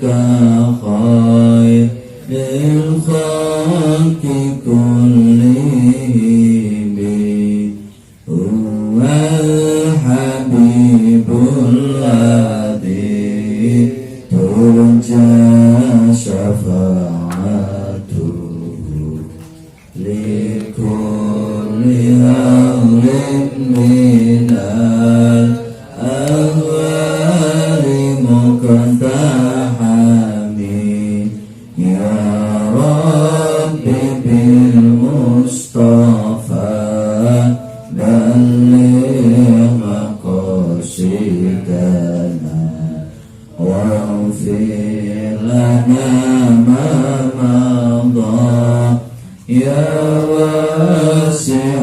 خير للخلق كلهم هو الحبيب الذي ترجى شفاعته لكل أمر من الأهوال مقتحم يا رب بالمصطفى بلغ مقاصدنا واغفر لنا ما مضى يا واسع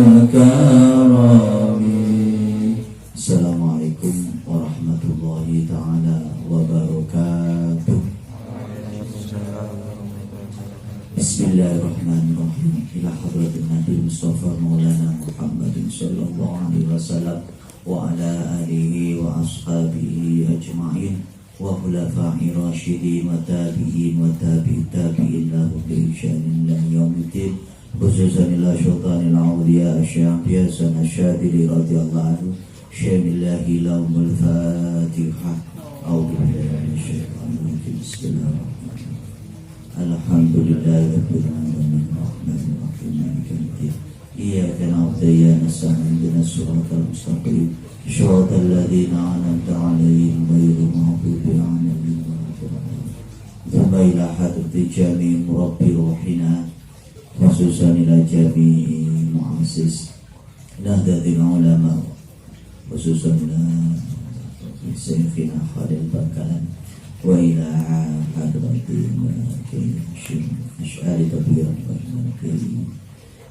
الكرم. Assalamualaikum warahmatullahi ta'ala wabarakatuh. Bismillahirrahmanirrahim. Ila hadratin Nabi Mustafa Maulana Muhammadin sallallahu alaihi wasallam wa ala alihi wa ashabihi ajma'in wa khulafa'i rasyidin wa tabi'in wa tabi'in lahu bi ihsanin ila yaumiddin. Khususan ila sultanil awliya asy-syafii Sanashadili radhiyallahu anhu. Syamillahi lahumul Fatihah. A'udzu billahi minasyaitonir rajim. Bismillahirrahmanirrahim. Alhamdulillahirabbil alamin arrahmanir rahim maliki yaumiddin. Iyyaka na'budu wa iyyaka nasta'in ihdinas siratal mustaqim siratal ladzina an'amta 'alaihim ghairil maghdubi 'alaihim waladdallin. Thumma ila hadrati jami'i murabbi ruhina khususan ila jami'i mu'assis Nahdlatul Ulama khususan ila Syekhina Khalil Bangkalan wa ila hadrati Syekh Asy'ari Kabiran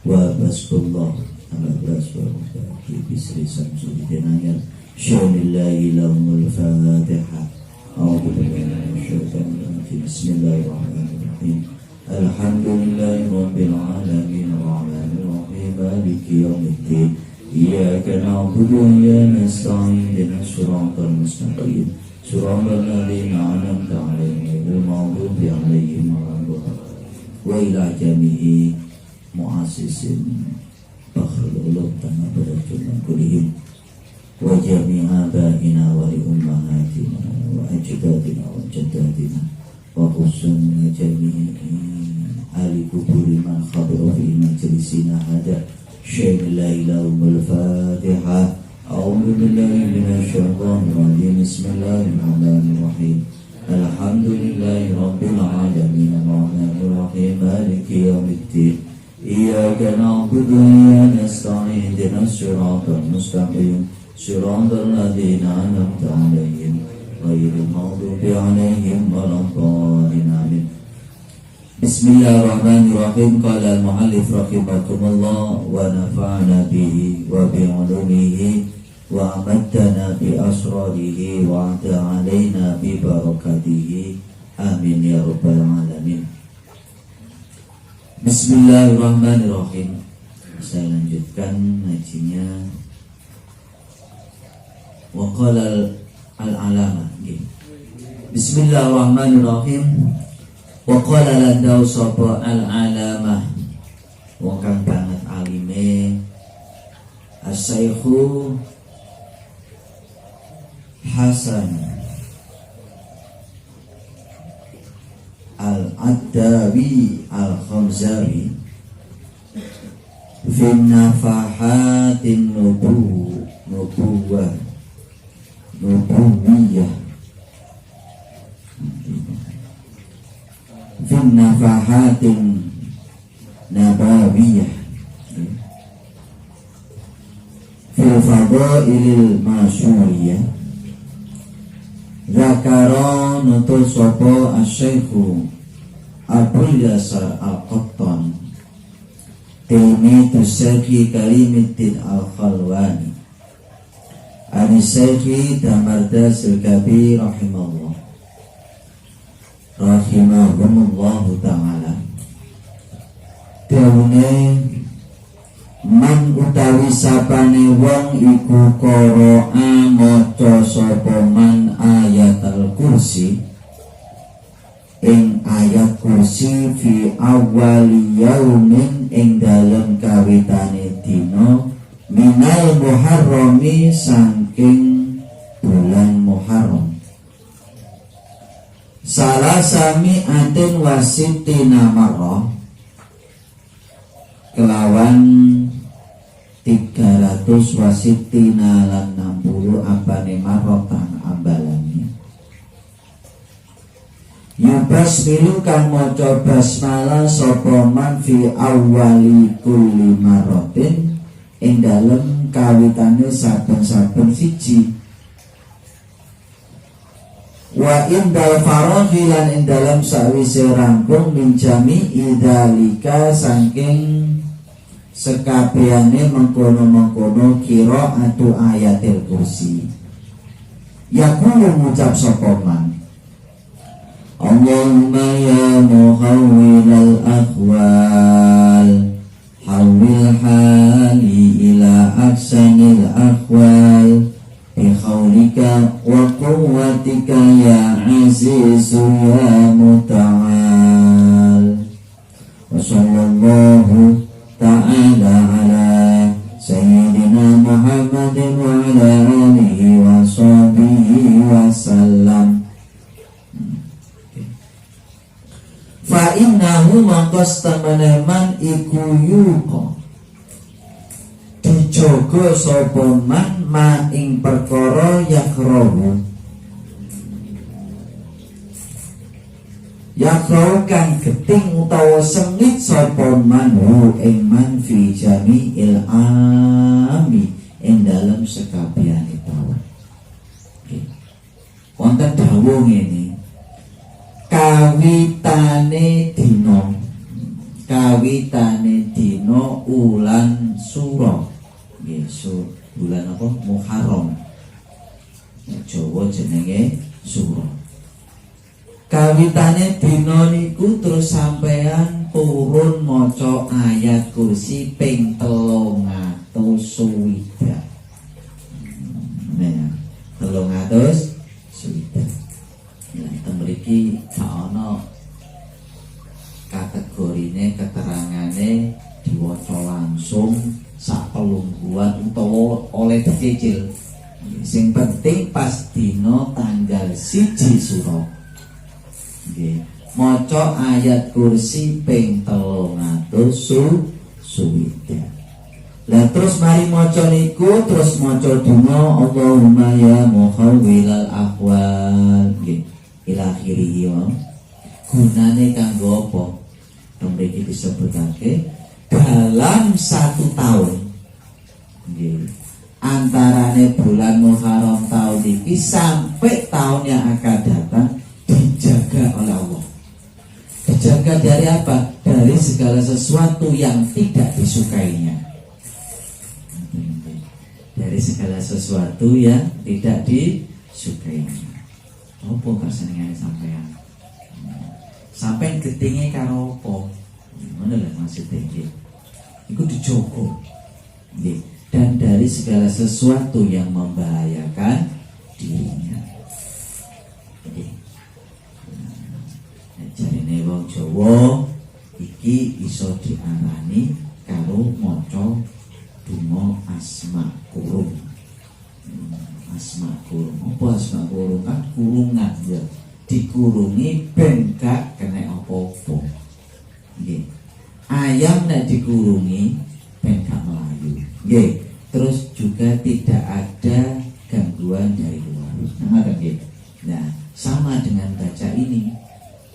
wa basqullah ala basqullah bisri samsudin ayat syamillahi lahumul Fatihah. A'udzu billahi minasyaitonir rajim. Bismillahirrahmanirrahim. Alhamdulillahi rabbil alamin arrahmanir rahim maliki yaumiddin. Iyyaka na'budu wa iyyaka nasta'in ihdinas siratal mustaqim siratal ladzina an'amta 'alaihim ghairil maghdubi 'alaihim waladdallin. Wa ila jami'i mu'assisin Fakhrul Ulum Tanah Barajulan Kulihim wa jami'a abaina wa li ummahatina wa ajdadina wa jaddatina wa khususna jami'i ahli kuburi man khabara fi majlisina hada syamillahi lahumul Fatihah. A'udzu billahi minasyaitonir rajim. Bismillahirrahmanirrahim. Alhamdulillahi rabbil alamin arrahmanir rahim maliki yaumiddin. Iyyaka na'budu wa iyyaka nasta'in ihdinas siratal mustaqim siratal ladzina an'amta 'alaihim ghairil maghdubi 'alaihim waladdallin. Amin. Bismillahirrahmanirrahim. Qala al-mu'allif rahimakumullah wa nafa'ana bihi wa bi 'ulumihi wa amattana bi asrarihi wa ata 'alaina bi barakatihi. Amin ya rabbal alamin. Bismillahirrahmanirrahim. Saya lanjutkan ngajinya. Wa qala al-alama. Bismillahirrahmanirrahim. Wa qala landau sapa al-alamah wong kang banget alime Asy-Syaikhu Hasan Al-Addawi Al-Khamzawi fi nafahatin nubuwah nubuwiyah fi nafahatin nabawiyah fi fadailil masyuriyah. Zakara nutul sopo Asy-Syaikhu Abul Yasar Al-Qattan Tilmi Tusyaki Kalimuddin Al-Khalwani Anisyaikhi Damardas Al-Kabir Rahimahullah Rahimahumullahu ta'ala. Daune man utawi sapane wong iku qara'a maca sapa man ayatul kursi ing ayat kursi fi awwali yaumin ing dalem kawitane dina minal muharrami saking bulan Muharram salasami atin wasitina marrah kelawan 300 wasitina lan 60 apane marrotan ambalane yubas milu kang maca basmalah sapa man fi awwali kulli marratin ing dalem kawitane saben-saben siji wa indal faraghi lan ing dalem sawise rampung minjami idalika saking sekabehane mengkono-mengkono kira atu ayatil kursi yaqulu ngucap sapa man Allahumma ya muhawwilal ahwal hawwil hali ila ahsanil ahwal bi khawlika wa quwwatika ya azizu ya muta'al wa sallallahu ta'ala ala sayyidina Muhammadin wa ala alihi wa sahbihi wa sallam fa innahu mangkos temeneman iku yuqa dijogo sapa man ma ing perkara yakrahu kang geting utawa sengit sapa man hu ing man fi jami'il ami ing dalem sekabehane taun wonten dawuh ngene kawitane dina ulan sura nggih bulan apa Muharram Jawa jenenge sura kawitane dina niku terus sampean turun maca ayat kursi ping 300 swidak nah 300 swidak ya mriki ana kategorine keterangane diwaca langsung sak pelungguan utawa oleh dicicil sing penting pas dina tanggal 1 Suro nggih maca ayat kursi ping 300 swidak lah terus mari maca niku terus maca donga Allahumma ya muhawwilal ahwal nggih ila akhirih gunane kanggo apa mriki disebutake dalam 1 tahun nggih antarane bulan Muharram tahun ini sampai tahun yang akan datang dijaga oleh Allah. Dijaga dari apa? Dari segala sesuatu yang tidak disukainya. Dari segala sesuatu yang tidak disukainya. Apa kesenengane sampean? Sampai getinge karo apa? Ngono lho maksudnya nggih. Iku dijogo. Nggih. Dan dari segala sesuatu yang membahayakan dirinya. Nggih. Jarine wong Jawa iki iso diarani karo maca donga asma kurung. Asma kurung. Apa asma kurung? Kan kurungan ya. Dikurungi ben gak kena apa-apa. Nggih. Ayam nek dikurungi ben gak melayu. Nggih. Terus juga tidak ada gangguan dari luar. Nggih. Nah, sama dengan baca ini.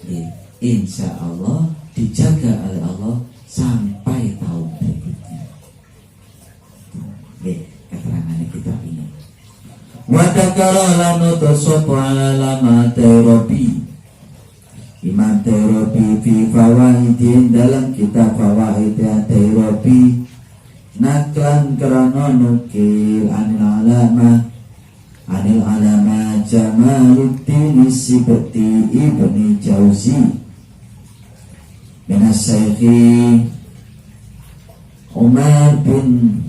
Nggih. Insya Allah dijaga oleh Allah sampai tahun berikutnya. Nggih, keterangannya kitab ini. Wa takara lanu tasopo ala lama terapi Imam terapi fi fawaidin dalam kitab fawaid terapi naklan kerana nukil anil alama Jamaluddin Sibti Ibni Jauzi minas Syekhi Umar bin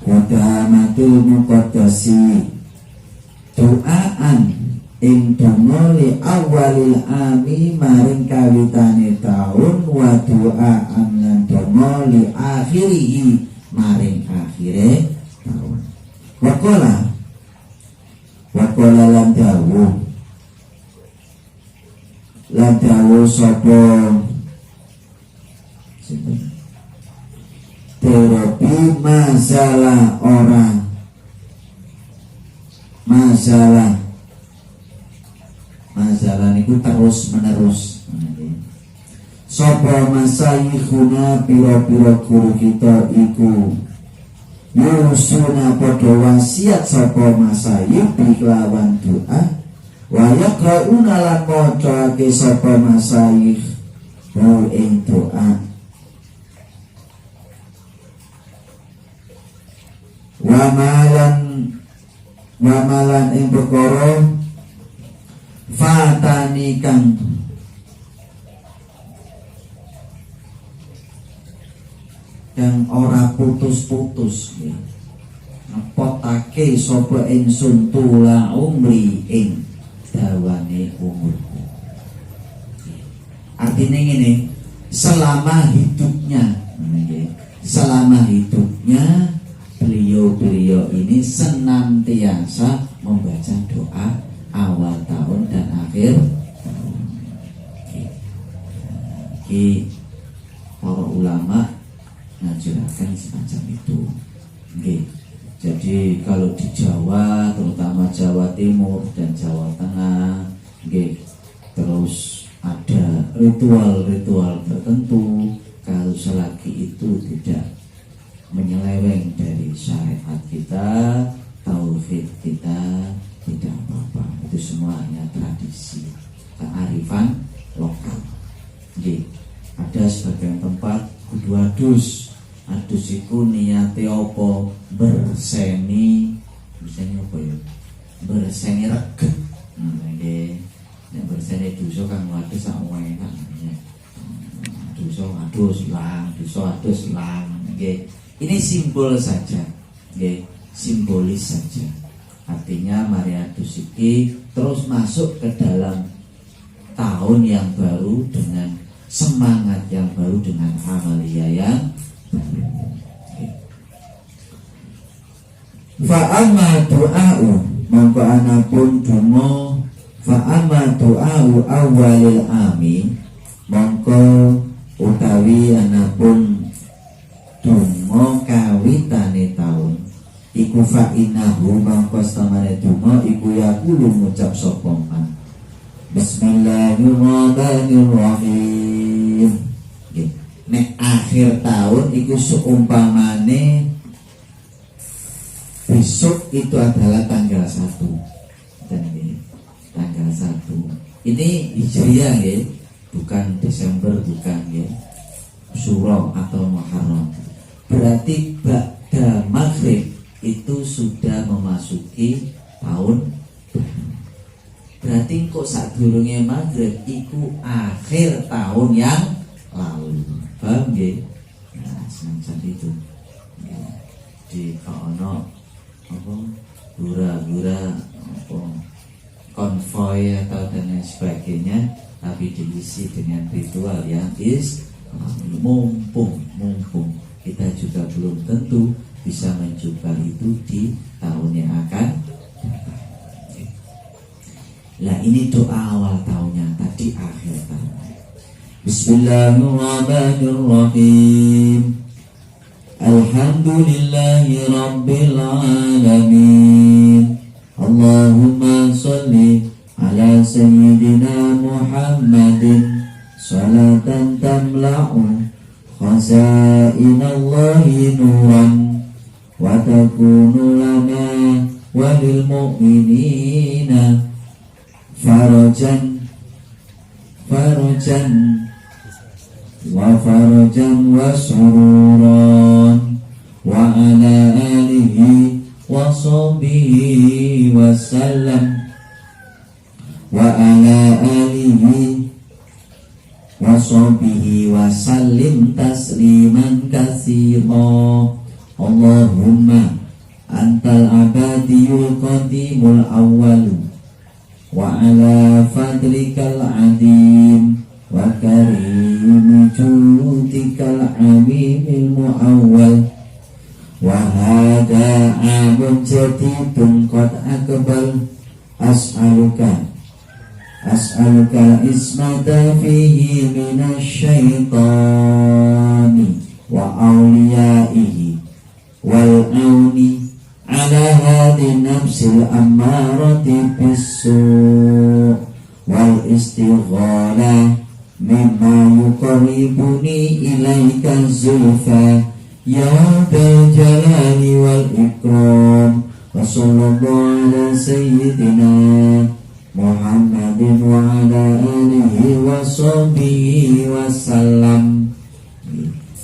Qudamatul Muqaddasi doaan ing donga li awalil ami maring kawitane taun, wa du'aan lan donga li akhirihi maring akhire taun. Wakola lan dawuh sapa terapi masalah orang masalah niku terus menerus. Sapa masayikhuna pira-pira guru kita iku yusuna padha wasiat sapa masayikh bilawan doa wa yaqrauna lan macaake sapa masayikh ing doa wamalan ing perkara fatani kang ora putus-putus ngepotake sapa ingsun tula umri ing dawane umurku. Artinya ngene, selama hidupnya beliau ini senantiasa membaca doa awal tahun dan akhir tahun. Para ulama ngajaraken semacam itu. Jadi kalau di Jawa, terutama Jawa Timur dan Jawa Tengah, terus ada ritual-ritual tertentu. Kalau selagi itu tidak menyeleweng dari syariat kita, tauhid kita, tidak apa-apa. Itu semua hanya tradisi, kearifan lokal. Ada sebagian tempat kudu adus iku niate apa? Berseni apa ya? Berseni reget. Nek berseni dosa kan adus sak enak. Adus lang. Ini simbol saja, simbolis saja. Artinya mari adus iki terus masuk ke dalam tahun yang baru dengan semangat yang baru, dengan amalia yang baru. Fa'amma du'a'u mongko anapun donga, fa'amma du'a'u awalil ami mongko utawi anapun donga kawitane taun iku fa'inahu mongko stamane donga iku yaqulu ngucap sapa man Bismillahirrahmanirrahim. Nek akhir tahun iku seumpamane besok itu adalah tanggal 1. Dan ini tanggal 1. Ini Hijriah ya, bukan Desember, bukan ya. Syuro atau Muharram. Berarti ba'da maghrib itu sudah memasuki tahun. Berarti kok sadurunge maghrib iku akhir tahun yang lalu. Paham nggih? Nah, semacam itu. Ya. Di kono apa gura-gura apa konvoy atau dan lain sebagainya, tapi diisi dengan ritual yang mumpung kita juga belum tentu bisa mencoba itu di tahun yang akan datang. Nah ini doa awal tahunnya, tadi akhir tahun. Bismillahirrahmanirrahim. Alhamdulillahi Rabbil Alamin. Allahumma salli ala Sayyidina Muhammadin salatan tamla'u khazainallahi nuran wa takunu lana walil mu'minina farajan wa sururan wa ala alihi wa sahbihi wa sallam wa ala alihi wa sahbihi wa sallim tasliman katsira. Allahumma antal abadiyul qadimul awwalu wa ala fadlikal adim wa karim judikal amimil muawwal wa hada amun jadidun qad akbal as'aluka ismata fihi minasyaitani wa awliyaihi wal auni ala hadhi nafsil ammarati bisu' wal istighala mimma yuqarribuni ilaika zulfa ya dal jalali wal ikram wa sallallahu ala sayyidina Muhammadin wa ala alihi wa sahbihi wa sallam.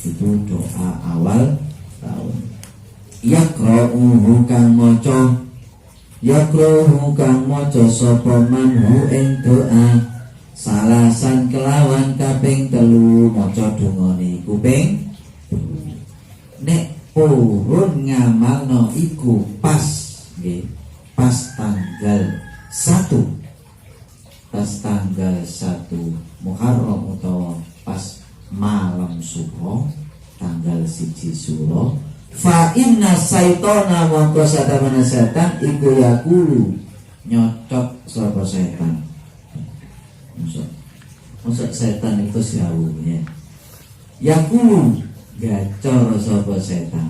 Itu doa awal tahun. Yakra'uhu kang maca sapa manhu ing doa salasan kelawan kaping 3 maca dungane iku ping nek purun ngamalno iku pas nggih pas tanggal 1 Muharram utawa pas malam subuh tanggal 1 Suro fa inna syaitana mongko satamana setan iku yakulu nyocok sapa setan. Maksud setan itu siawunya yakulu gacor sapa setan.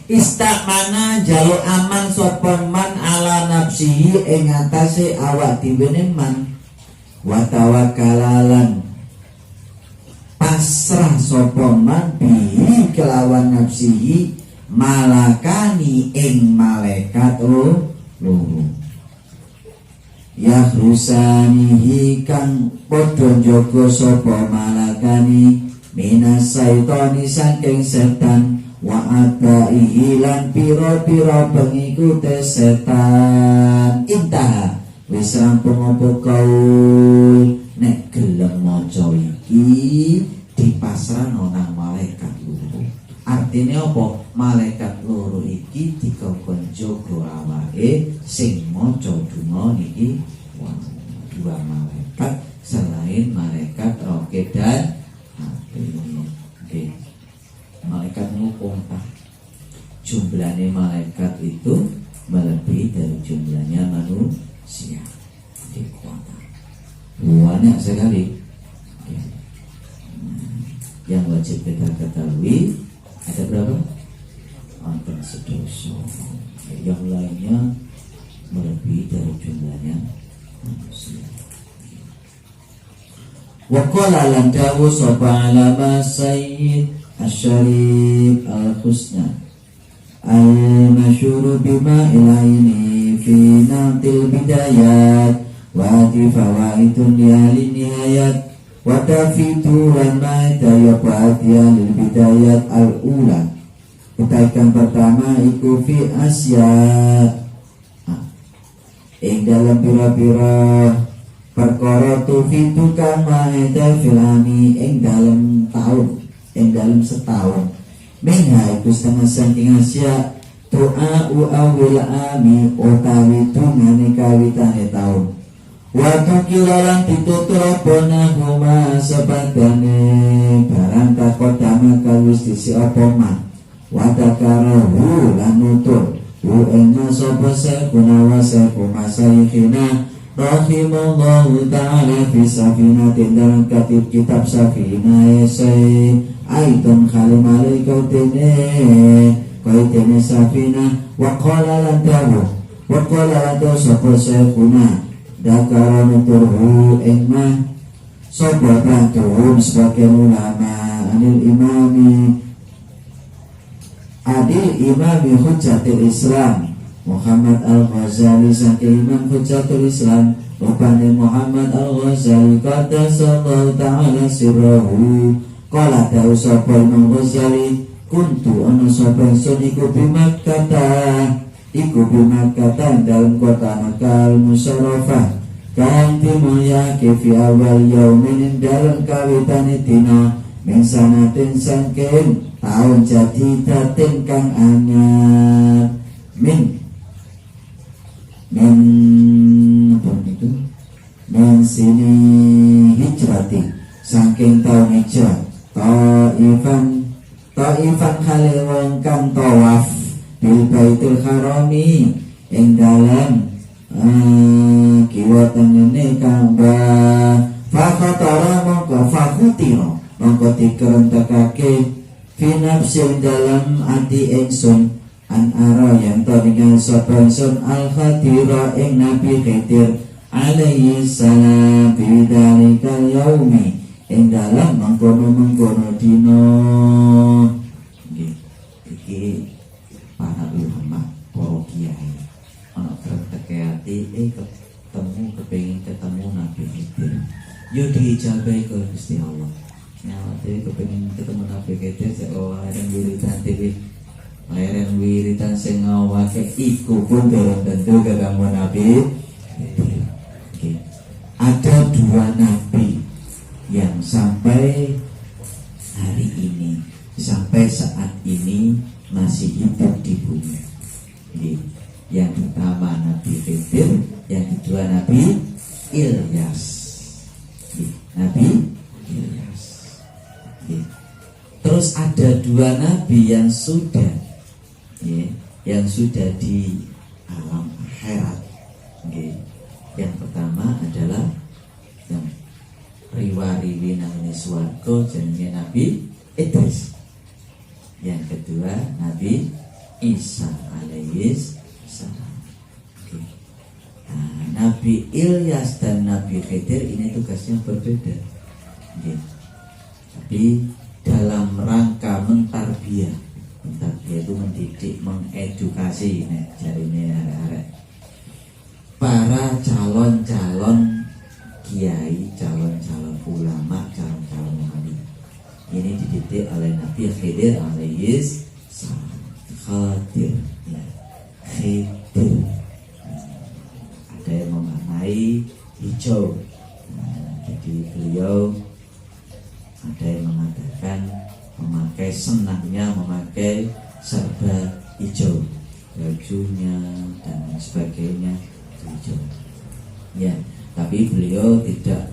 Istamana jaluk aman sapa man ala nafsihi ing atase awak dhewe man wa tawakkalalan pasrah sapa man bihi kelawan nafsihi malakani ing malaikat loro ya rusanihi kang padha njaga sapa malakani minas saitani saking setan wa ataihi lan pira-pira pengikute setan. Intaha wis rampung apa kaul nek gelem maca iki dipasrahno nang malaikat loro. Artine apa? Malaikat loro iki dikongkon jaga awake sing maca donga niki dua malaikat selain malaikat roket dan okay. Malaikat ngukung jumlahnya malaikat itu melebihi dari jumlahnya manusia. Banyak sekali. Yang wajib kita ketahui ada berapa? Ada 11. Yang lainnya melebihi dari jumlahnya manusia. Wa qala lan dawu sapa alama sayyid Asyarif al-husna al-masyuru bima ilaini fi natil bidayat wa fawaidun lihalin nihayat wa tafitu wa ma'idayat lil bidayat al-ula. Kutaikan pertama iku fi asya ing dalam pira-pira perkara tufitu kang ma'idayat filami ing dalam tahun ing dalam setahun menha iku setengah saking asya tu'a'u awil ami utawi tungane kawitane taun waktu kilalan ditutur apa huma sepadane barang takodama kawis disi apa man watakarahu lan nutur hu ing sapa sekuna wa sekuma sayyidina rahimallahu ta'ala fi safinatin dalam katib kitab safinah esai aitun khalimali kautene safinah wa qala lan dawu sapa sekuna dakara nuturhu engma sapa batuhum sebagai ulama adil imami hujjatil Islam Muhammad Al-Ghazali saking Imam Hujjatul Islam rupane Muhammad Al-Ghazali qaddasallahu ta'ala sirrahu qala ta'u sapa Imam Ghazali kuntu ana sapa sun iku bimakkata dalam kota Makkah Musyarrafah kang dimulya fi awal yaumin dalam kawitane dina min sanatin saking taun jadi datin kang anyar min min apa itu min sini hijrati saking tahun hijrah taifan kale wong kang tawaf bil baitul harami ing dalam kiwa tengene Ka'bah fakatara mongko dikerentekake fi nafsi dalam ati ingsun an ara yang taringan sapa ingsun al khadira ing Nabi Khidir alaihi salam bidalikal yaumi ing dalam mengkono dina. Iki para ulama para kiai ana kreteke ati ketemu kepengin ketemu Nabi Khidir yo diijabahi ke Gusti Allah. Nyawate kepengin ketemu Nabi Khidir sik leren wiritan sing ngawake iku pun tentu ketemu Nabi Khidir. Ada dua nabi yang sampai hari ini, sampai saat ini masih hidup di bumi. Yang pertama Nabi Khidir, yang kedua Nabi Ilyas. Nabi Ilyas. Terus ada dua nabi yang sudah di alam akhirat. Yang pertama adalah yang riwari nang swarga jenenge Nabi Idris. Yang kedua Nabi Isa alaihis salam. Nabi Ilyas dan Nabi Khidir ini tugasnya berbeda. Tapi dalam rangka mentarbiyah itu mendidik, mengedukasi jarine arek-arek para calon-calon kiai, calon-calon ulama, calon-calon wali. Ini dididik oleh Nabi Khidir alaihis salam. Khidir. Ada yang memaknai hijau. Jadi beliau ada yang mengatakan memakai senangnya memakai serba hijau, bajunya dan sebagainya hijau. Ya, tapi beliau tidak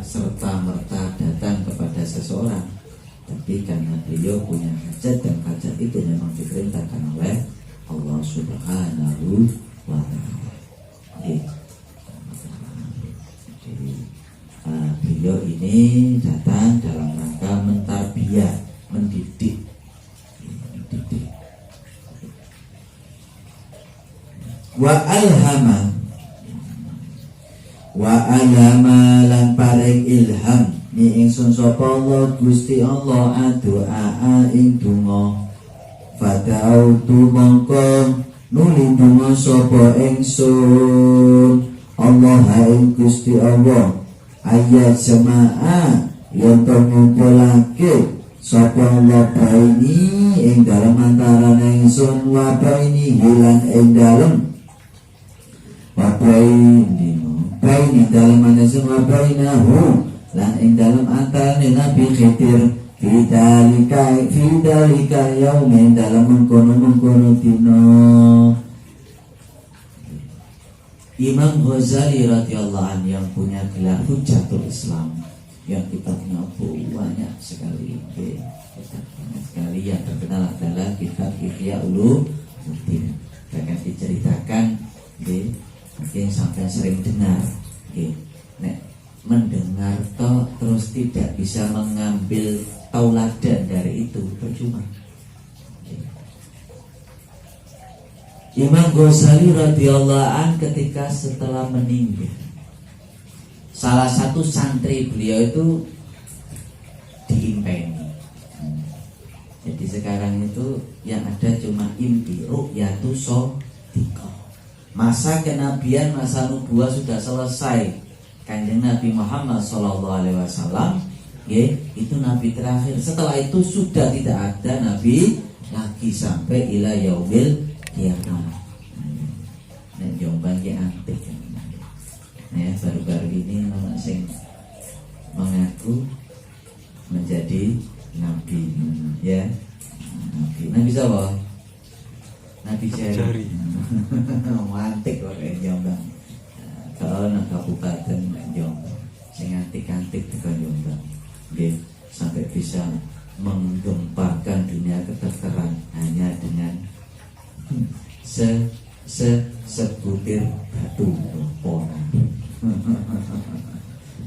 serta merta datang kepada seseorang, tapi karena beliau punya hajat dan hajat itu memang diperintahkan oleh Allah Subhanahu wa Ta'ala. Beliau ini datang dalam rangka mentarbiyah, mendidik. Wa alhama lan paring ilham ni ingsun sapa Allah Gusti Allah adu'a ing donga fada'utu mongko nuli donga sapa ingsun Allah ing Gusti Allah ayat sema'a yang ngumpulake sapa Allah baini ing dalem antarané ingsun wa baini hilan ing dalem wa baini dalam manusia wabainahu lan ing dalam antarané Nabi Khidir fidalika yaumin dalam mengkono dina. Imam Ghazali radhiyallahu anhu yang punya gelar Hujatul Islam, yang kitabnya banyak sekali, yang terkenal adalah kitab Ihya Ulumuddin. Akan diceritakan mungkin sampai sering dengar, nek mendengar toh terus tidak bisa mengambil tauladan dari itu percuma. Imam Ghazali radhiyallahu an ketika setelah meninggal, salah satu santri beliau itu diimpeni. Jadi sekarang itu yang ada cuma impi, ru'yatu shodiqah. Masa kenabian, masa nubuah sudah selesai. Kanjeng Nabi Muhammad SAW itu Nabi terakhir. Setelah itu sudah tidak ada Nabi lagi sampai ila yaumil qiyamah. Nek Jombang ki antik. Ya, baru-baru ini orang sing mengaku menjadi Nabi. Ya, Nabi siapa? Nabi Jari. Mantik kok nek Jombang. Kalau nang kabupaten Jombang, sing antik-antik tekan Jombang. Nggih, sampai bisa menggemparkan dunia kedokteran hanya dengan sebutir batu pora.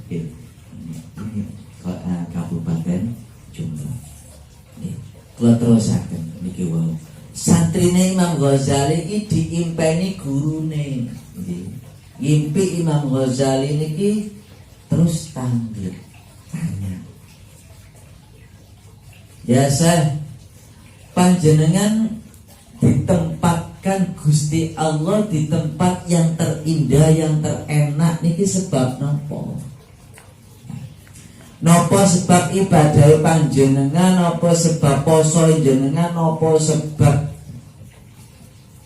Oke, ini Kabupaten Jombang. Kalau terusaken niki wau. Santrine Imam Ghazali iki diimpeni gurune. Nggih. Ngimpi Imam Ghazali niki terus tanya. Ya Syekh, panjenengan ditempatkan Gusti Allah di tempat yang terindah, yang terenak niki sebab nopo? Nopo sebab ibadah panjenengan, nopo sebab poso jenengan, nopo sebab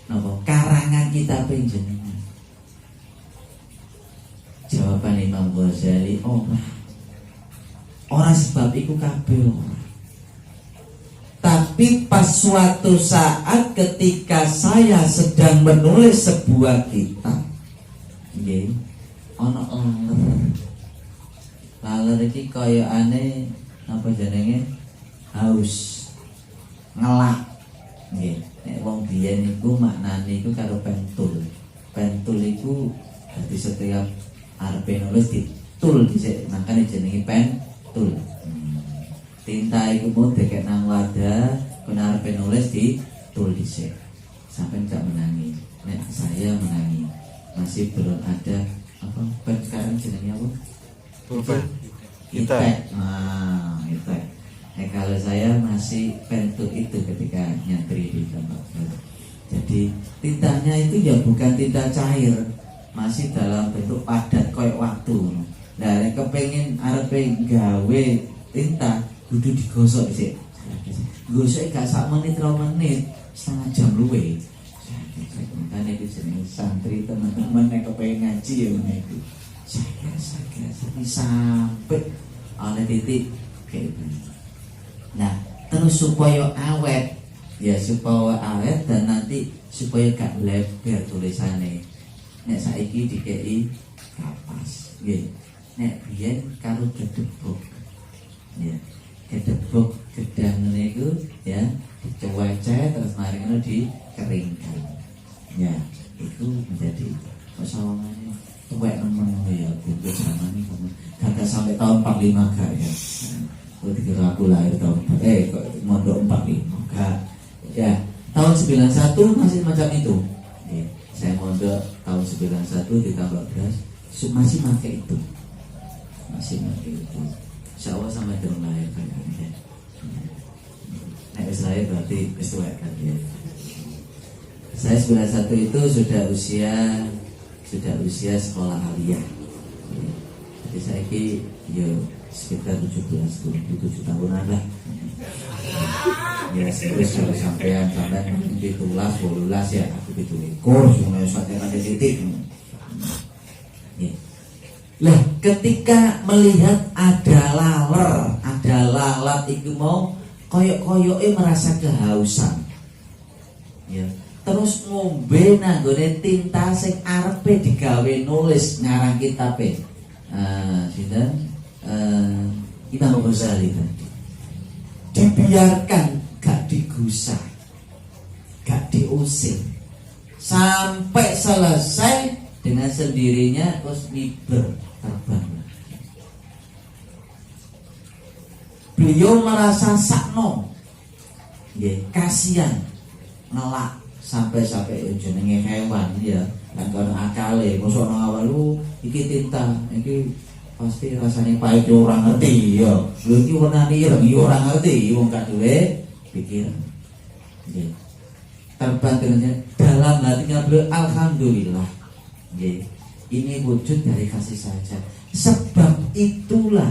nopo karangan kita panjenengan? Jawaban Imam Ghazali, ora sebab iku kabeh ora. Tapi pas suatu saat ketika saya sedang menulis sebuah kitab, nggih, ana laler iki kayakane apa jenenge haus ngelak, nggih. Nek wong biyen iku maknane iku karo pentul. Pentul iku dadi setiap arepe nulis ditul dhisik, makane jenenge pentul. Tinta iku mau deket nang wadah, kena arepe nulis ditul dhisik. Sampai gak menangi. Nek saya menangi. Masih belum ada apa pen sekarang jenenge apa? Pulpen. Itek. Itek. Kalau saya masih pentul itu ketika nyantri di tempat baru. Jadi tintanya itu ya bukan tinta cair, masih dalam bentuk padat koyo waktu. Nah, nek kepengin arepe gawe tinta kudu digosok sih. Gosok gak sak menit 2 menit, setengah jam luwe. Makanya itu jenenge santri teman-teman nek kepengin ngaji ya ngene iku. Saya sampai oleh titik kayak gitu. Nah, terus supaya awet, ya supaya awet dan nanti supaya gak lebar tulisannya. Nek saiki dikei kapas, nggih. Nek biyen karo gedebok. Ya. Gedebok gedang ngene iku ya dicuwecek terus mari ngono dikeringkan. Ya, itu menjadi persawangannya tuwek nemen ya bentuk zaman iki. Gak sampai tahun 45 gak ya. Kok dikira aku lahir tahun kok mondok 45 gak. Ya, tahun 91 masih macam itu. Ya, saya mondok tahun 91 ditambah beras masih pakai itu. Masih pakai itu. Insyaallah sampai tahun lahir kayaknya. Nek wis lahir berarti wis tuwek kan ya. Saya 91 itu sudah usia sekolah aliyah. Jadi saya ya sekitar 17 tahunan lah. Ya terus sampean ditulas 18 ya aku ditulikur sungai sampai ada titik. Ya. Lah ketika melihat ada lalat itu mau koyok-koyoke merasa kehausan. Ya. Terus ngombe nanggone tinta sing arepe digawe nulis ngarang kitabe. Sinten? Imam Ghazali tadi. Dibiarkan gak digusah, gak diusir. Sampai selesai dengan sendirinya terus miber terbang. Beliau merasa sakno, kasihan, ngelak sampai jenenge hewan ya, dan kalau akale, mosok nang awal lu iki tinta, iki pasti rasanya pahit orang ngerti ya. Lu iki warnane ireng orang ngerti, wong gak duwe pikiran. Terbang dengan dalam hatinya beliau alhamdulillah. Ini wujud dari kasih saja. Sebab itulah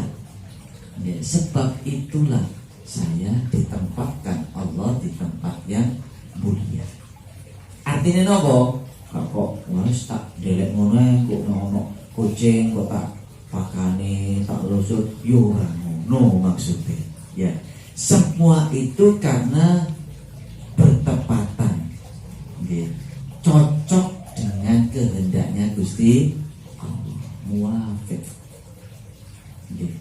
saya ditempatkan Allah di tempat yang mulia. Artinya nopo? Kok wis tak delek ngono kok ono kucing kok tak pakane tak lusut yo ora ngono maksudnya. Ya. Semua itu karena bertepatan. nggih, cocok dengan kehendaknya Gusti Allah, muwafiq. Nggih.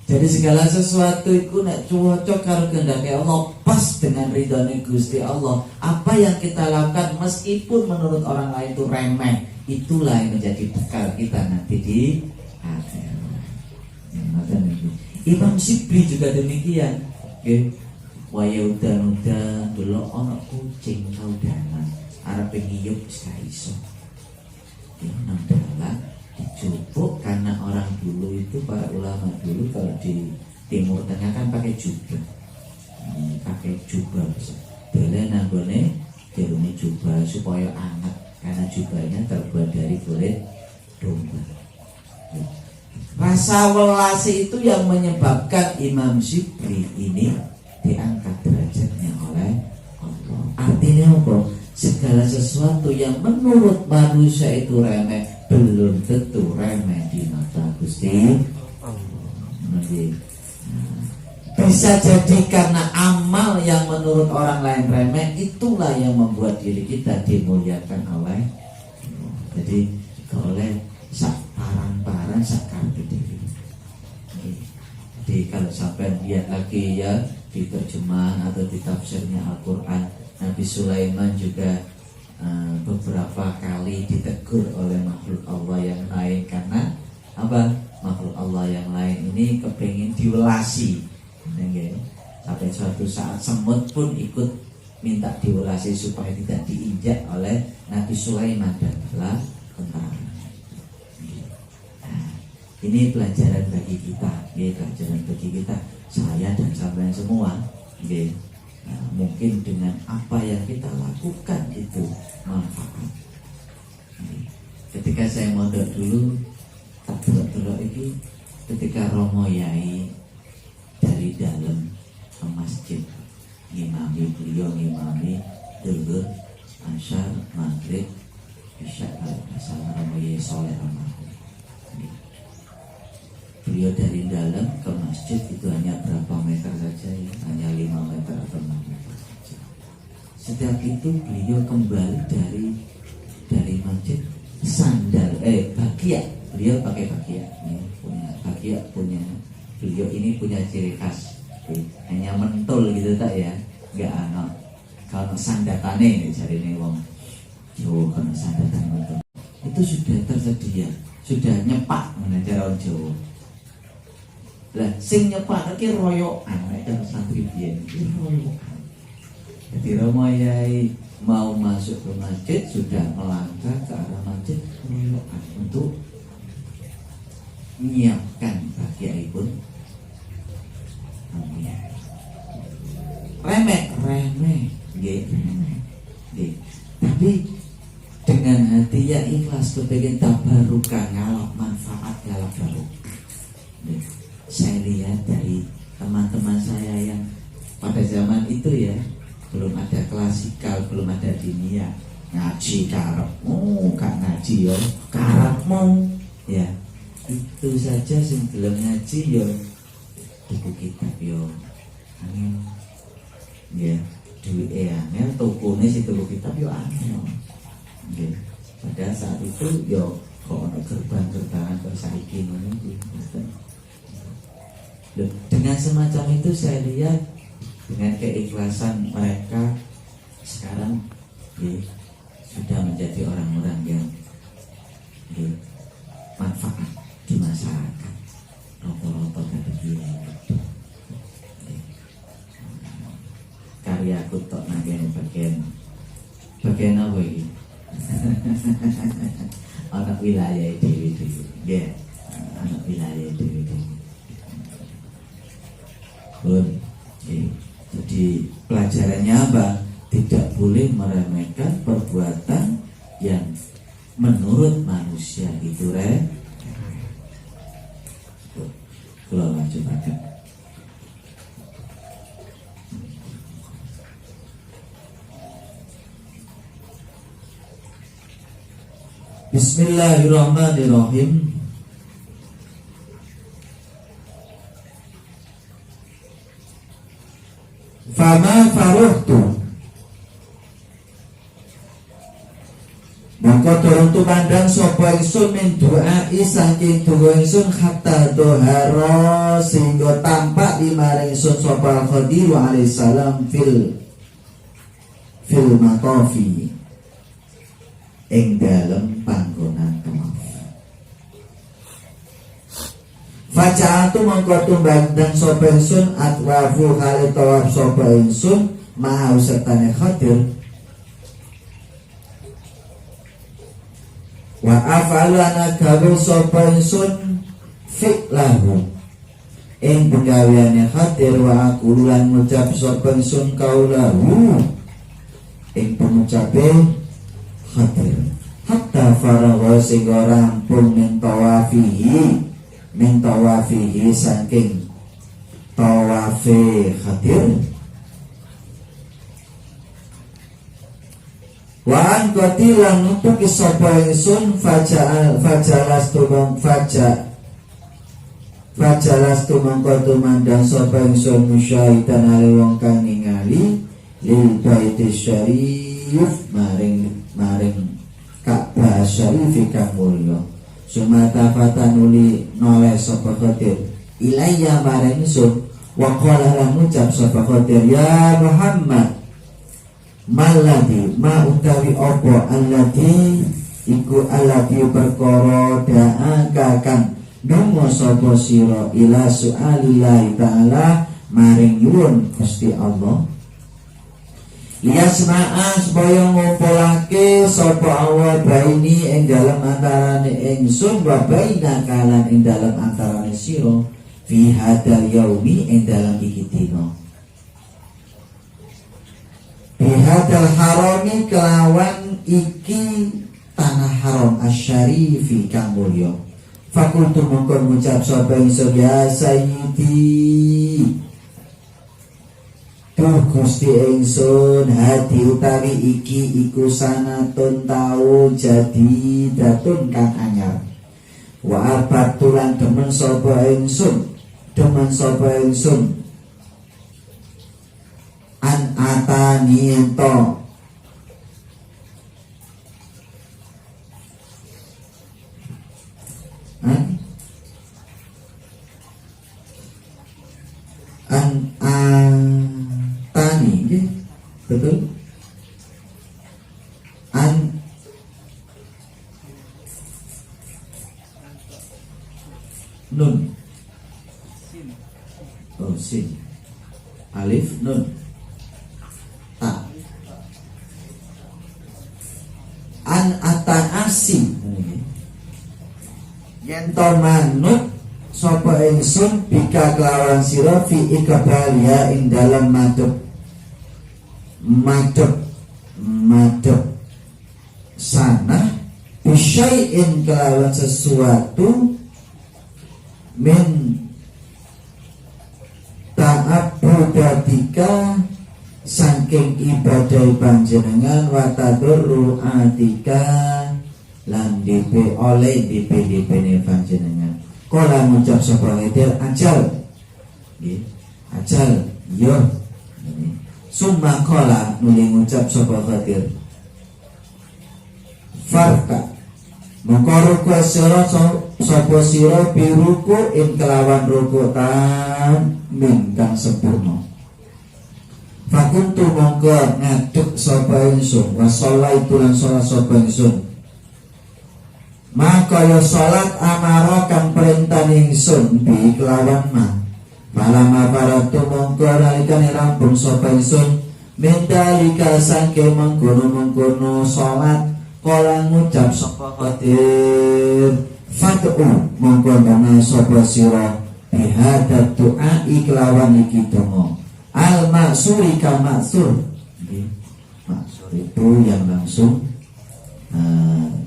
Jadi segala sesuatu itu nek cocok karo kehendaknya Allah, pas dengan ridhone Gusti Allah, apa yang kita lakukan meskipun menurut orang lain itu remeh, itulah yang menjadi bekal kita nanti di akhirat. Imam Sibli juga demikian. Okay. Waya udan-udan delok ana kucing kaudanan arep ngiyup wis gak iso. Ya nang dalan dijupuk karena orang dulu itu, para ulama dulu kalau di Timur Tengah kan pakai jubah. Pakai jubah belen nanggone jerone jubah supaya hangat karena jubahnya terbuat dari kulit domba. Rasa welasi itu yang menyebabkan Imam Sibli ini diangkat derajatnya oleh Allah. Artinya apa? Segala sesuatu yang menurut manusia itu remeh, belum tentu remeh di mata Gusti Allah. Bisa jadi karena amal yang menurut orang lain remeh, itulah yang membuat diri kita dimuliakan oleh Allah. Jadi oleh sak parang-parang sak kartu diri. Jadi kalau sampai lihat lagi ya di terjemahan atau di tafsirnya Al-Quran, Nabi Sulaiman juga beberapa kali ditegur oleh makhluk Allah yang lain karena apa? Makhluk Allah yang lain ini kepingin diwelasi. Sampai suatu saat semut pun ikut minta diwelasi supaya tidak diinjak oleh Nabi Sulaiman dan bala tentara. Ini pelajaran bagi kita, ya, pelajaran bagi kita, saya dan sampean semua, ya. Nah, mungkin dengan apa yang kita lakukan itu manfaat. Ketika saya mondok dulu, tak delok ini, ketika Romo Yai dari dalam ke masjid, beliau ngimami dulu Asyar, Maghrib, Isya, kalau masalah Romo Yai Soleh Romahu. Beliau dari dalam ke masjid itu hanya berapa meter saja ya, hanya 5 meter atau 6 meter saja. Setiap itu beliau kembali dari masjid sandal bakia, beliau pakai bakia, ya, punya bakia, punya beliau ini punya ciri khas, hanya mentul gitu tak ya, nggak anak kalau sandatane cari nih wong Jawa, kalau sandatan mentul itu sudah tersedia, sudah nyepak mengajar orang Jawa. Lah sing nyepak iki royokan nek cara santri biyen iki royokan. Jadi Romo Yai mau masuk ke masjid sudah melangkah ke arah masjid royokan untuk menyiapkan bagiaipun. Remeh, nggih. Tapi dengan hati yang ikhlas kepengin tabarukah ngalap manfaat ngalap barokah. Saya lihat dari teman-teman saya yang pada zaman itu ya belum ada klasikal, belum ada dinia, ngaji karepmu, gak ngaji yo karepmu, ya itu saja sing belum ngaji yo buku kitab yo angel, ya duit angel, tokone si tuku kitab yo angel, ya. Pada saat itu yo kok ono gerbang-gerbangan kok saiki ngono iki. Dengan semacam itu saya lihat dengan keikhlasan mereka sekarang ya, sudah menjadi orang-orang yang ya, manfaat di masyarakat. Rokok-rokok kata dia karya aku tok nanggen bagian apa ini? Anak wilayah dewi ya, anak wilayah dewi. Jadi pelajarannya apa? Tidak boleh meremehkan perbuatan yang menurut manusia itu kalau lanjut akan. Bismillahirrahmanirrahim. Fama faruhtu maka dorong tumandang sapa ingsun min du'ai saking donga ingsun hatta dohara sehingga tampak di maring ingsun sapa Khadir alaihi salam fil matafi ing dalem panggonan tawaf. Faja'atu mongko tumbandang sapa ingsun atwafu kali tawaf sapa ingsun mau sertane Khadir. Wa afalu ana gawe sapa ingsun fi'lahu ing penggaweane Khadir wa aku lan ngucap sapa ingsun kaulahu ing pengucape Khadir hatta faragha sehingga rampung min tawafihi saking tawafe Khadir. Wa an qatilan nutuki sapa ingsun fajalastu mongko tumandang sapa ingsun musyahidan ale wong kang ningali lil baiti syarif maring Ka'bah syarif kang mulya. Sumata fatanuli noleh sapa Khadir ilayya maring ingsun wa qala lan ngucap sapa Khadir ya Muhammad malladhi ma utawi apa alladhi iku alladhi perkara da'aka kang donga sapa sira ila su'alillahi ta'ala maring nyuwun Gusti Allah liyasma'a supaya ngumpulake sapa Allah baini ing dalem antarane ingsun wa baina kalan ing dalem antarane sira fi hadal yaumi ing dalem iki dina bihadal harami kelawan iki tanah haram asyarifi kang mulya. Fakultu mongko ngucap sapa ingsun ya sayyidi duh Gusti ingsun hati utawi iki iku sanatun tau jadi datun kang anyar wa abatulan demen sapa ingsun an atani ento an atani betul an nun oh sin alif nun an atanasi yen to manut sapa ingsun bika kelawan sira fi ikbalia ing dalam madhep sana bisyai'in kelawan sesuatu min ta'abbudika saking ibadah panjenengan wa tadurru atika lan DP oleh DP ne panjenengan. Kala ngucap sapa Khadir ajal. Nggih. Ajal yo. Summa kala nuli ngucap sapa Khadir. Farka mengko ruku sapa sira biruku ing kelawan ruku tan kang sempurna. Fakuntu mongko ngaduk sapa ingsun wa sholaitu lan salat sapa ingsun maka ya salat amara kang perintah ingsun bi kelawan ma palama paratu mongko nalikane rampung sapa ingsun mendalika saking mengkono salat kala ngucap sapa Khadir fatu mongko dana sapa sira bihadat doa kelawan iki donga al-maksuri kal-maksur. Maksur itu yang langsung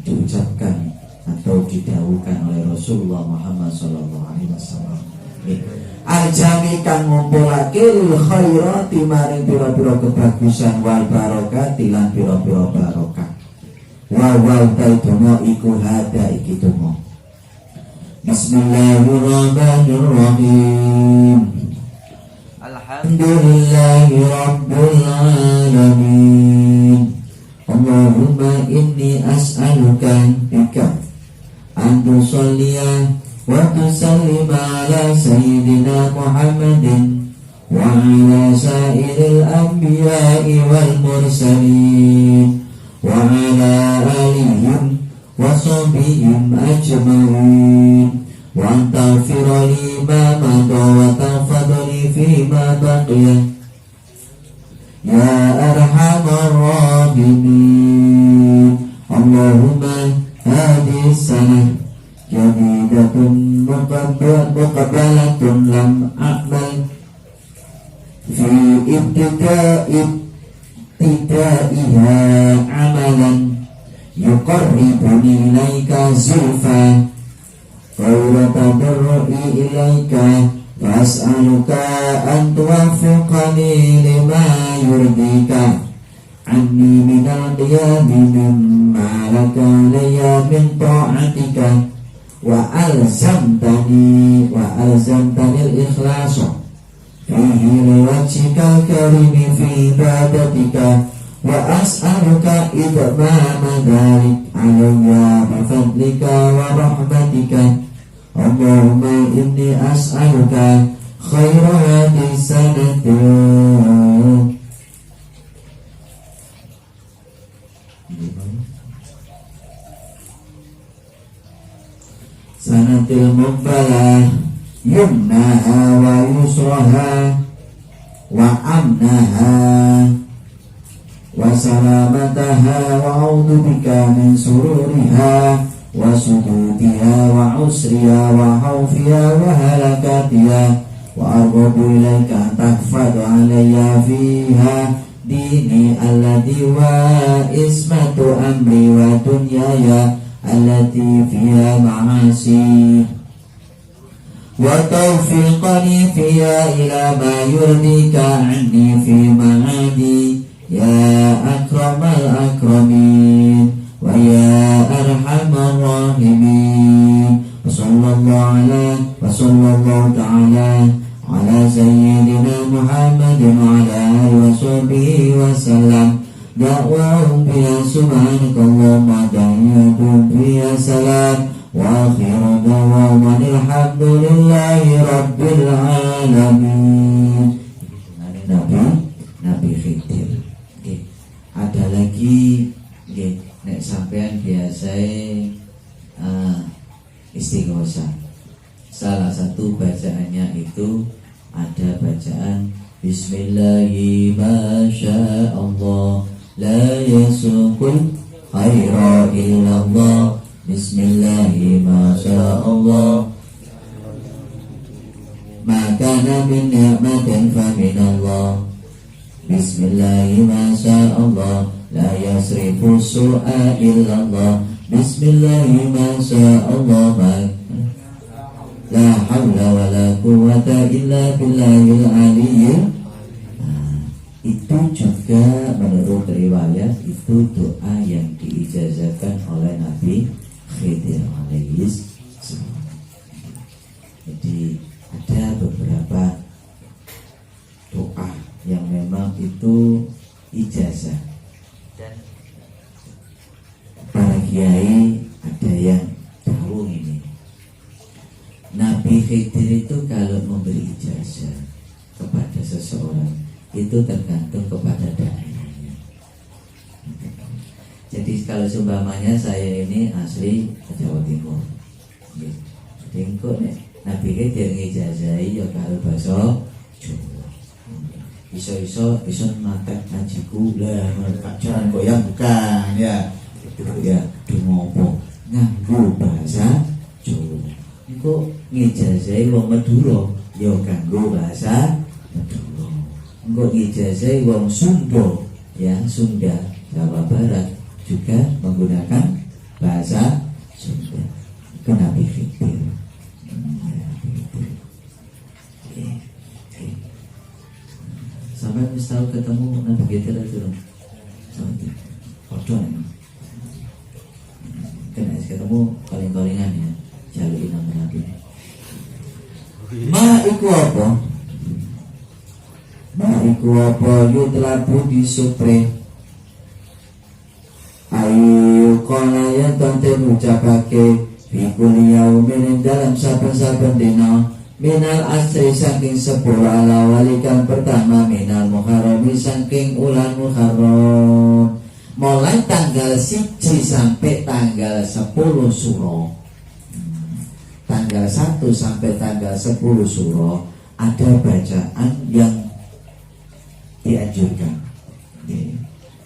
diucapkan atau didhawuhkan oleh Rasulullah Muhammad SAW. Al-jami kang ngumpulake lil khairati maring pira-pira kebagusan wal barokati lan pira-pira barokah. Wal taidonga iku hada iki donga. Bismillahirrahmanirrahim. Alhamdulillahi Rabbil Alamin. Allahumma Allahumma inni as'aluka bika an tusalliya wa tusallima ala sayyidina Muhammadin wa ala sairil anbiya'i wal mursalin wa ala alihim wa sahbihim ajma'in wa taghfir li ma madha wa tafadhli fi ma baqiya ya arhamar rahimin. Allahumma hadhihi sanah jadidatun muqabbalatun lam a'mal fi ibtidaiha amalan yuqarribuni ilaika zulfa wa tadarru'i ilaika fas'aluka an tuwaffiqani lima yurdika anni minal qiyami mimma laka alayya min ta'atika wa alzamtani al-ikhlasa fihi liwajhika karimi fi ibadatika wa as'aluka idmama dhalik alayya bifadlika wa rahmatika. Allahumma inni as'aluka khaira hadhihi sanati sanatil muqbalah yumnaha wa yusraha wa amnaha wa salamataha wa a'udzu bika min sururiha wa sududiha wa usriha wa khawfiha wa halakatiha wa arghabu ilaika tahfadhu alayya fiha dini alladhi wa ismatu amri wa dunyaya allati fiha ma'asi wa tawfiqani fiha ila ma yurdika anni fi ma'adi ya akramal akramin wa ya arhamar rahimin. Wa sallallahu ta'ala ala sayyidina Muhammadin wa ala alihi wa sahbihi wa sallam. Da'wahum biya subhanakallahumma ta'ala biya salam wa akhiru da'wahum alhamdulillahi rabbil alamin. Nabi Khidir. Ada lagi nek sampean biasa istighosah. Salah satu bacaannya itu ada bacaan Bismillahi masyaallah la yasukul khaira illallah. Bismillahi masyaallah maka min ni'matin fa minallah. Bismillahi masyaallah la yasrifu su'a illallah. Bismillahi masyaallah la hawla wa la quwwata illa billahil aliyyil. Itu juga menurut riwayat itu doa yang diijazahkan oleh Nabi Khidir alaihis salam. Jadi ada beberapa doa yang memang itu ijazah, dan para kiai ada yang tahu ini. Nabi Khidir itu kalau memberi ijazah kepada seseorang itu tergantung kepada daerahnya. Jadi kalau seumpamanya saya ini asli Jawa Timur, jadi engkau nih Nabi Khidir ngijazahi ya kalau bahasa Jawa. Iso makan ngajiku lah, kacaran goyang bukan ya. Itu ya dumopo nganggo bahasa Jawa. Engko ngijazahi wong Madura ya kanggo bahasa Madura. Engko ngijazahi wong Sunda ya Sunda Jawa Barat juga menggunakan bahasa Sunda. Itu Nabi Khidir. Sampai mesti tahu ketemu Nabi Khidir itu dong. Sampai foto ini. Kena ketemu paling-palingan ya. Jalui nama Nabi. Ma iku apa? Ma iku apa? Yutlabu disupre lan den ucapake fi kulli yaumin dalam saben-saben dina minal asri saking 10 ala walikan pertama minal muharrami saking ulan muharram. Mulai tanggal 1 sampai tanggal 10 suro. Tanggal 1 sampai tanggal 10 suro ada bacaan yang dianjurkan.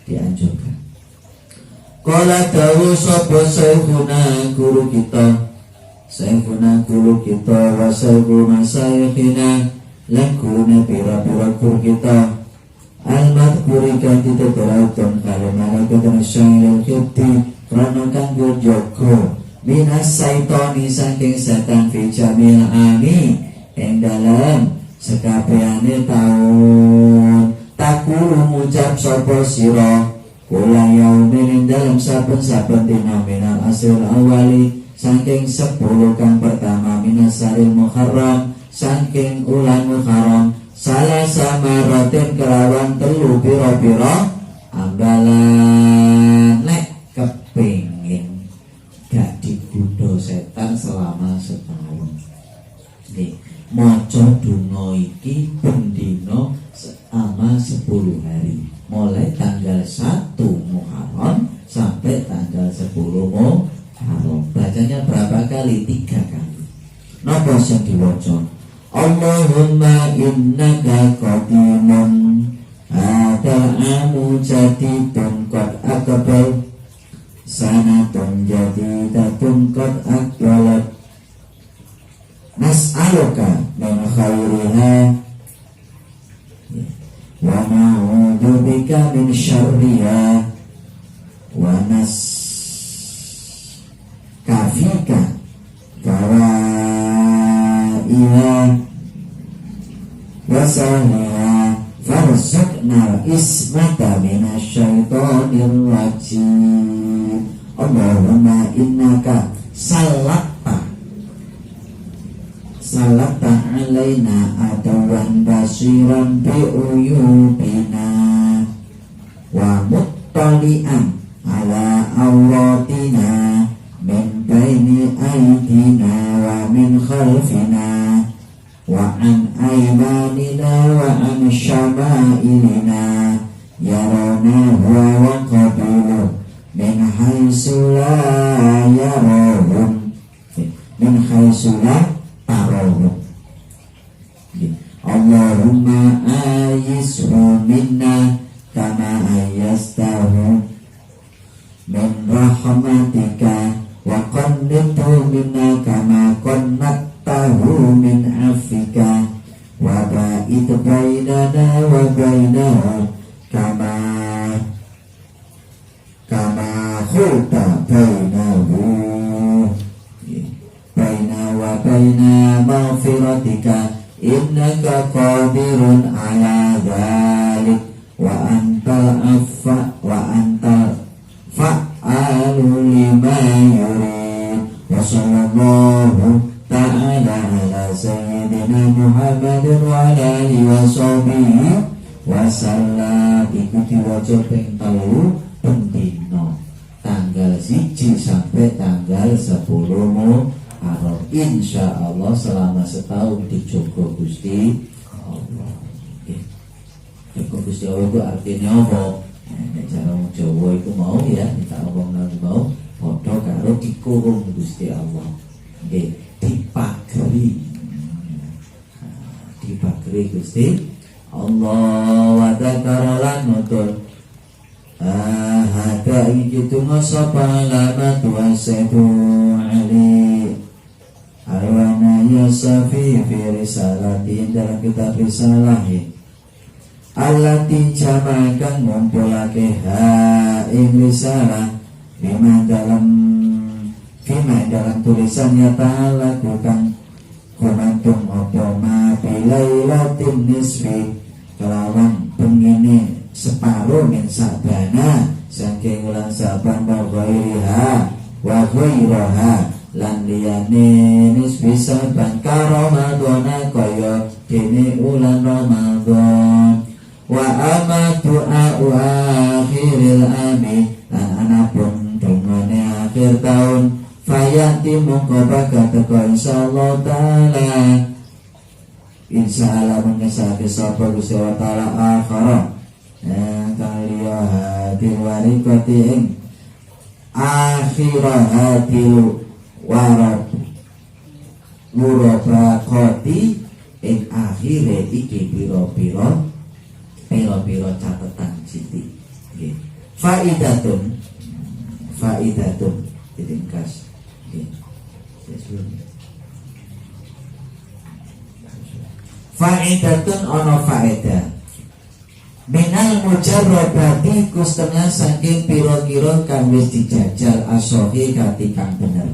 Dianjurkan. Qala dawu sapa saykhuna guru kita, saykhuna guru kita wa sayyidhu masayikhina lan gurune pira-pira guru kita al-madhkuri kan diteteratun kalau malaikat syai'il khibti krana kanggo jaga minas saitoni saking setan fi jamil ami ing dalam sekabehane taun takulu ngucap sapa sira kula yaumin dalam saben-saben dina minal asril awali saking 10 kang pertama minasaril muharram saking ulan muharram salah sama rotin kelawan telu piro-piro ambalan nek kepingin gak digodha setan selama setahun. Nih, maca donga iki bendina selama 10 hari. Mulai tanggal 1 Muharram sampai tanggal 10 Muharram. Bacanya berapa kali? 3 kali. Napa sing diwaca? Allahumma innaka qadimun hadal amu jadidun qad akbal sanatun jadidatun qad akbalat nas'aluka min khairiha wa na'udzu bika min syarriha wa kafika kawaiha wa sahliha farzuqna ismata minasyaitonir rajim. Allahumma innaka salata alaina adawan basiran bi'uyubina wa muttali'an ala awratina min baini aydina wa min khalfina wa an aymanina wa an syama'ilina yarana huwa wa qabilu min haitsu la yarahum min haitsu la tarahum. Allahumma ayishu minna kama ayastahu min rahmatika wa qannithu minna kama qannatahu min afika wa ba'id bainana wa bainahu kama khulta bainahu baina wa baina maghfiratika innaka qadirun ala dhalik wa antal affa wa antal fa'alu lima yurid. Wa sallallahu ta'ala ala sayyidina Muhammadin wa ala alihi wa sahbihi wa sallam. Ikuti wajah ping 3 pendino tanggal 1 sampai tanggal 10 Muharram. Insya Allah selama setahun dijogo Gusti Allah. Jogo Gusti Allah itu artinya apa? Cara Jawa itu mau ya, kita omong nang mau padha karo dikurung Gusti Allah. Nggih, dipageri Gusti Allah wa dzakara lan nutur hada itu masapa lama tuan sebu ali arwana yasafi fi risalati dalam kitab risalah allati jamakan ngumpulake ing risalah bima dalam tulisannya ta'ala bukan kumantum apa ma bilailatin nisfi kelawan pengini separuh min sabana saking ulang saban wa ghairiha lan liyane nisfi saban karamadona kaya dene ulang Ramadan wa amatu akhiril amin lan anapun dongane akhir tahun. Fayati mongko bakal teko insyaallah taala. Insyaallah mengesake sapa Gusti wa taala akhara. Kaliya hadir warikati ing akhirah hadir warab murabaqati ing akhire iki pira-pira catatan sithik nggih. Faidatun diringkas nggih. Faidatun ana faedah minal mujarrabati kustengah saking pira-pira kang wis dijajal asohi kati kang bener.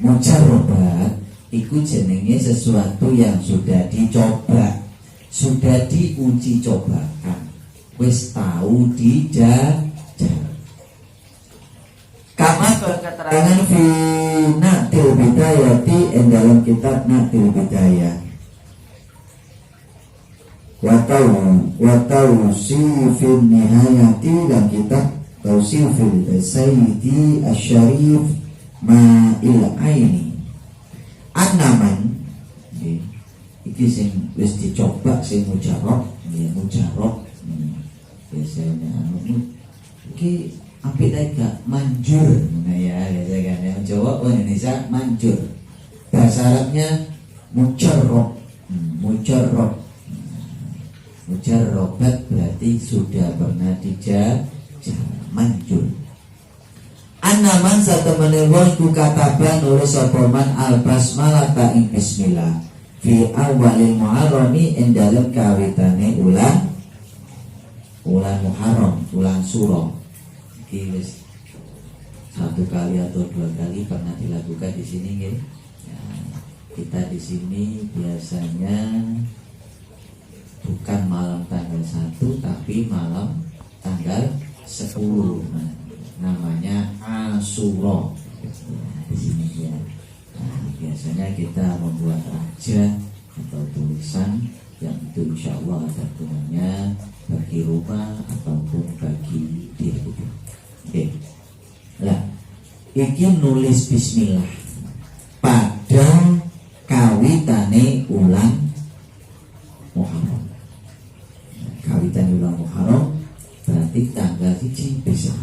Mujarrabat iku jenenge sesuatu yang sudah dicoba, sudah diuji cobakan, wis tahu dijajal. Kama keterangan fi Na'til Bidayati dalam kitab Na'til Bidayah. Wa tawsifil nihayati dan kitab tawsifil Sayyidi Asy-Syarif Ma'il Aini. Anaman iki sing wis dicoba sing mujarab, ya mujarab. Biasanya iki apik gak manjur. Nah ya biasa kan ya Jawa Indonesia manjur. Bahasa Arabnya mujarab. Mujarrabat berarti sudah pernah dijajal, manjur. Anaman satemene wong ku kataba nulis sapa man al basmalah ta ing bismillah fi awalil muharrami ing dalem kawitane ulan Muharram, ulan Suro. Iki wis satu kali atau dua kali pernah dilakukan di sini nggih. Ya, kita di sini biasanya bukan malam tanggal 1 tapi malam tanggal 10. Nah, namanya Asyura. Nah, di sini ya. Nah, biasanya kita membuat raja atau tulisan yang itu insya Allah ada gunanya bagi rumah ataupun bagi diri kita. Oke. Lah, iki nulis bismillah pada kawitane ulang Muharram. Kawitan ulang Muharram berarti tanggal 1 bisa.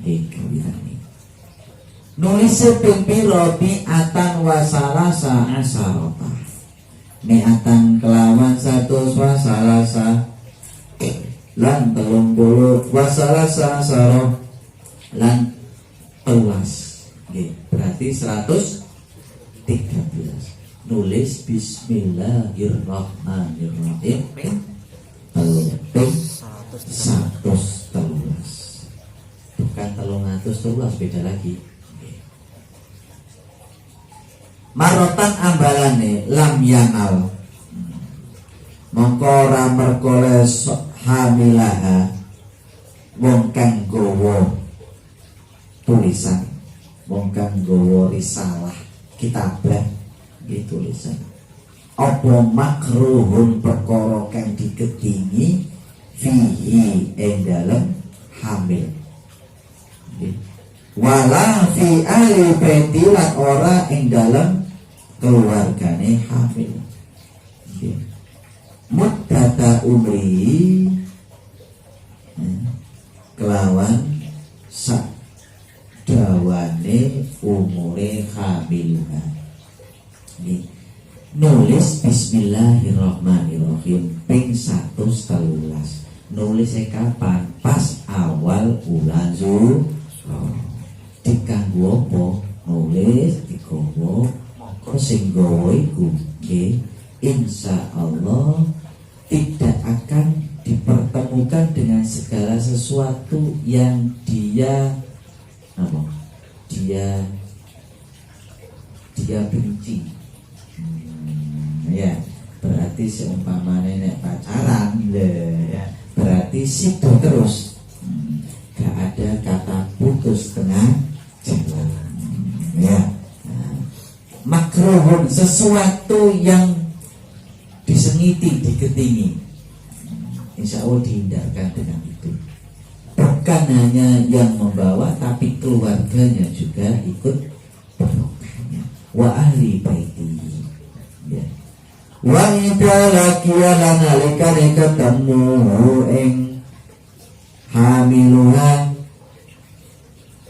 Kawitan ini. Nulis ping pira mi'atan wa salasa asarata. Mi'atan kelawan 100 wa salasa lan 30 wa salasa asara lan 13. Berarti 113. Nulis bismillahirrahmanirrahim ping 113. Bukan 313, beda lagi. Marotan ambalane lam yanal mongko ora merkole hamilaha wong kang gawa tulisan, wong kang gawa risalah kitabah iki tulisan apa makruhun perkara kang digedingi fihi ing dalem hamil. Wala fi ahli baiti lan ora ing dalem keluargane hamil. Muddata umri kelawan sak dawane umure hamilna. Nulis bismillahirrahmanirrahim ping 113. Nulisnya kapan? Pas awal bulan Zulhijjah. Dikanggo apa? Nulis digawa mongko sing gawa iku nggih insyaallah tidak akan dipertemukan dengan segala sesuatu yang dia apa? Dia benci. Ya, berarti seumpamane nek pacaran ya, berarti situ terus. Gak ada kata putus tengah jalan. Ya. Makruhun sesuatu yang disengiti, digetingi. Insya Allah dihindarkan dengan itu. bukan hanya yang membawa tapi keluarganya juga ikut barokahnya. Wa ahli baiti. Ya. Wa idza laqiyana nalikane ketemu ing hamiluha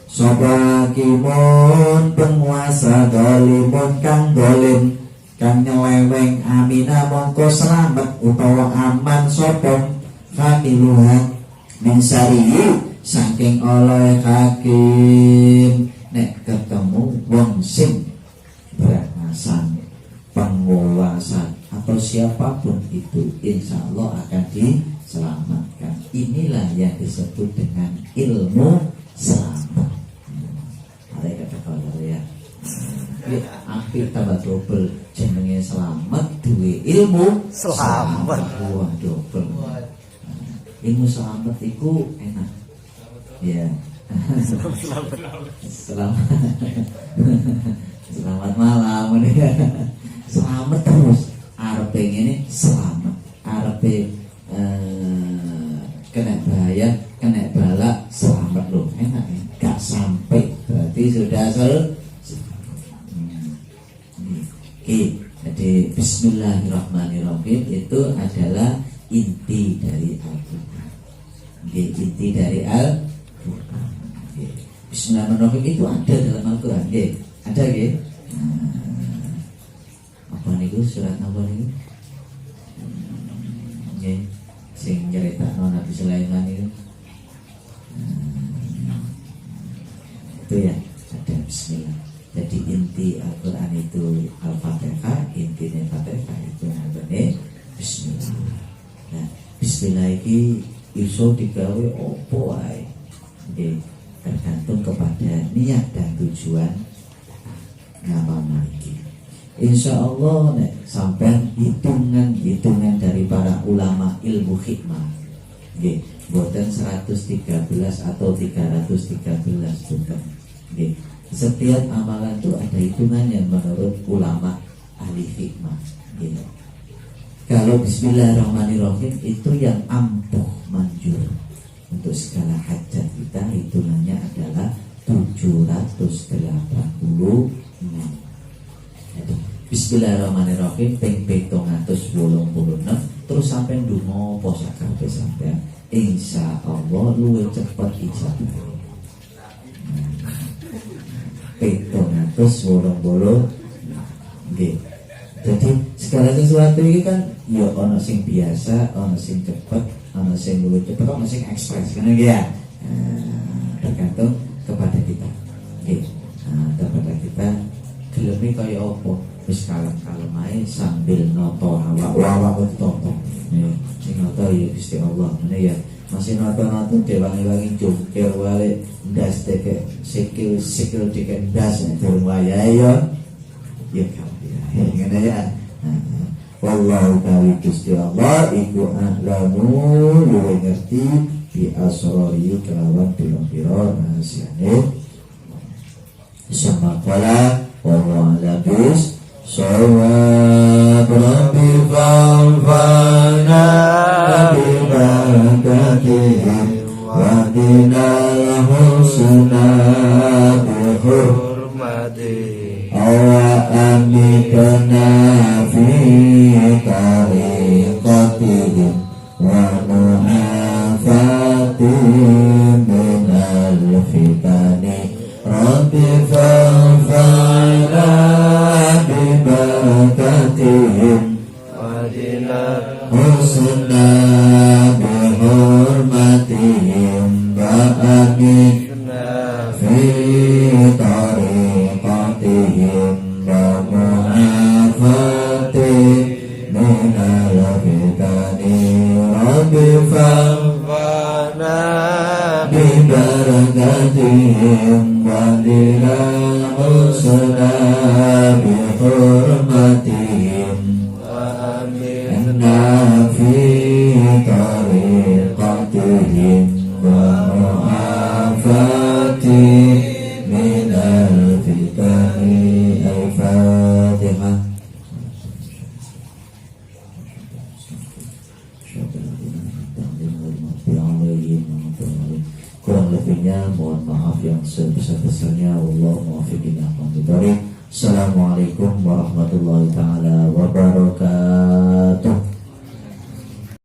sapa kimun penguasa dolimun kang dolim kang nyeleweng amina mongko selamat utawa aman sapa hamiluha min sarihi saking oleh hakim nek ketemu wong sing beratasan penguasa atau siapapun itu insya Allah akan diselamatkan. Inilah yang disebut dengan ilmu selamat. Ada kata kalau ya, hampir tambah double jenenge selamat duwe ilmu selamat. Wah double. Ilmu selamat itu enak. Ya. Selamat malam ya. Selamat terus. Arepe ngene selamat. Arepe kena bahaya, kena bala selamat loh. Enak ya. Gak sampai berarti sudah Oke, jadi bismillahirrahmanirrahim itu adalah inti dari Al-Quran. Inti dari Al-Quran. Bismillahirrahmanirrahim itu ada dalam Al-Quran. Ada ya. Apa niku surat apa niku? Sing nyeritakno Nabi Sulaiman itu. Itu ya, ada bismillah. Jadi inti Al-Quran itu Al-Fatihah, intinya Fatihah itu namanya bismillah. Nah, bismillah ini iso digawe opo ae. Tergantung kepada niat dan tujuan nama ini. Insya Allah sampai hitungan dari para ulama ilmu hikmah. Buatan 113 atau 313 bukan. Setiap amalan itu ada hitungannya menurut ulama ahli hikmah. Kalau bismillahirrahmanirrahim itu yang ampuh manjur untuk segala hajat kita, hitungannya adalah 786. Jadi bismillahirrahmanirrahim ping 786 terus sampai ndonga posa kabeh sampean insyaallah luwih cepet ijabah. 780 nggih. Jadi segala sesuatu ini kan ya ono sing biasa, ono sing cepet, ono sing luwih cepet, ono sing ekspres kan ya. Tergantung kepada kita. Nggih. Kepada kita geleme kaya apa? Wis kalem-kalem ae sambil noto awak toto. Sing noto ya Gusti Allah. Ngene ya. Masih noto-noto dewangi-wangi jungkir wale ndas teke sikil dikek ndas durung wayahe ya. Ya ngene ya. Wallahu ta'ala Gusti Allah iku a'lamu luwih ngerti bi asrori kelawan pira-pira rahasiane. Sama kala wallahu ala bis sawab rabbi fa'alfana bi barakatihim wa dinal husna bi hurmatihim awa amikana fi tariqatihim wa mu'afatihim minal fitani rabbi fa'alfana bi barakatihim wa dinal husna bi hurmatihim wa amikna fi tariqatihim wa mu'afatihim minal fitani rabbi fa'alfana bi barakatihim wa dinal husna bi hurmatihim wa aminna fi tariqatihim wa mu'afatihim minal fitani. Al-Fatihah. selebihnya mohon maaf yang sebesar-besarnya. Wallahu muwaffiq ila aqwamit thoriq. Assalamualaikum warahmatullahi taala wabarakatuh.